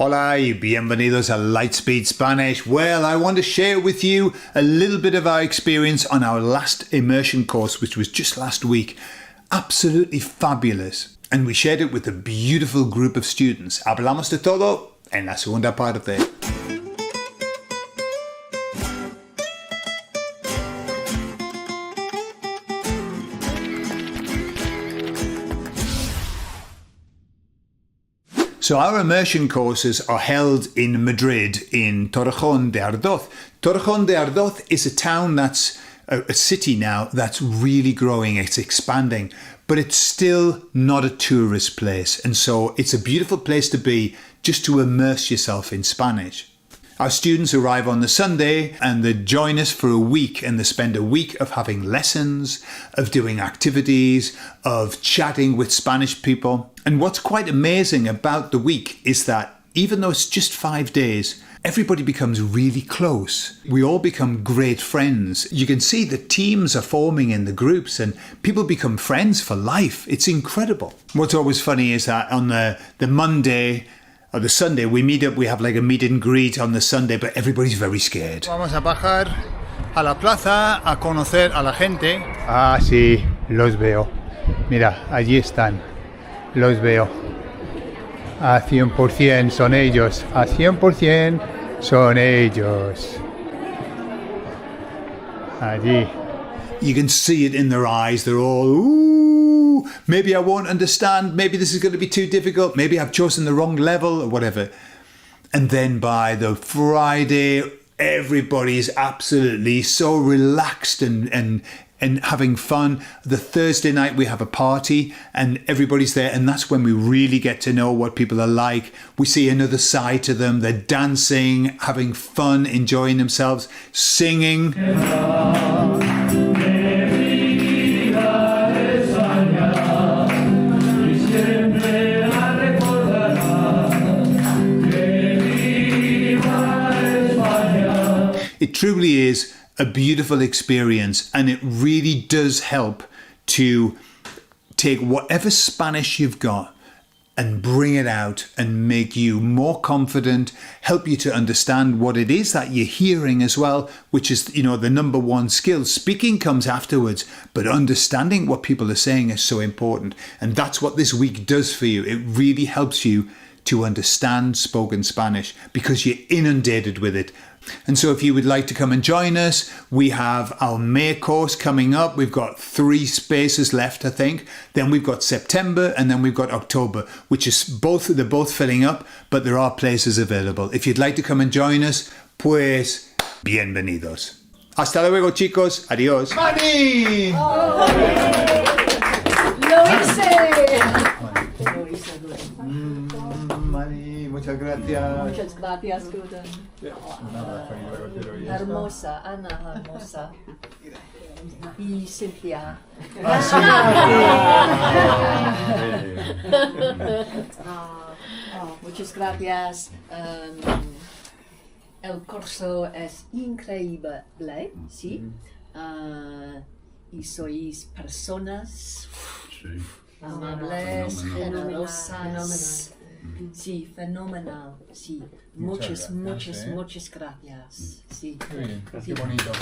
Hola y bienvenidos a Lightspeed Spanish. Well, I want to share with you a little bit of our experience on our last immersion course, which was just last week. Absolutely fabulous. And we shared it with a beautiful group of students. Hablamos de todo en la segunda parte. So our immersion courses are held in Madrid, in Torrejón de Ardoz. Torrejón de Ardoz is a town that's a city now that's really growing, it's expanding, but it's still not a tourist place. And so it's a beautiful place to be just to immerse yourself in Spanish. Our students arrive on the Sunday and they join us for a week, and they spend a week of having lessons, of doing activities, of chatting with Spanish people. And what's quite amazing about the week is that even though it's just 5 days, everybody becomes really close. We all become great friends. You can see the teams are forming in the groups and people become friends for life. It's incredible. What's always funny is that on the Monday or the Sunday, we meet up, we have like a meet and greet on the Sunday, but everybody's very scared. Vamos a bajar a la plaza a conocer a la gente. Ah, sí, los veo. Mira, allí están. Los veo. A 100% son ellos. A 100% son ellos. Allí. You can see it in their eyes. They're all, ooh, maybe I won't understand. Maybe this is going to be too difficult. Maybe I've chosen the wrong level or whatever. And then by the Friday, everybody's absolutely so relaxed and having fun. The Thursday night we have a party and everybody's there, and that's when we really get to know what people are like. We see another side to them. They're dancing, having fun, enjoying themselves, singing. It truly is a beautiful experience, and it really does help to take whatever Spanish you've got and bring it out and make you more confident, help you to understand what it is that you're hearing as well, which is, you know, the number one skill. Speaking comes afterwards, but understanding what people are saying is so important. And that's what this week does for you. It really helps you to understand spoken Spanish because you're inundated with it. And so if you would like to come and join us, we have our May course coming up. We've got 3 spaces left, I think. Then we've got September, and then we've got October, which is they're both filling up, but there are places available. If you'd like to come and join us, pues bienvenidos. Hasta luego, chicos. Adiós. ¡Mani! Oh. Lo hice. Mani, muchas gracias. Muchas gracias, Guten. Hermosa, Ana, hermosa. Y Cynthia. Muchas gracias. El curso es increíble, ¿sí? Y sois personas amables, generosas. Sí, fenomenal, sí. Muchas gracias. Sí. Qué bien, qué bonito.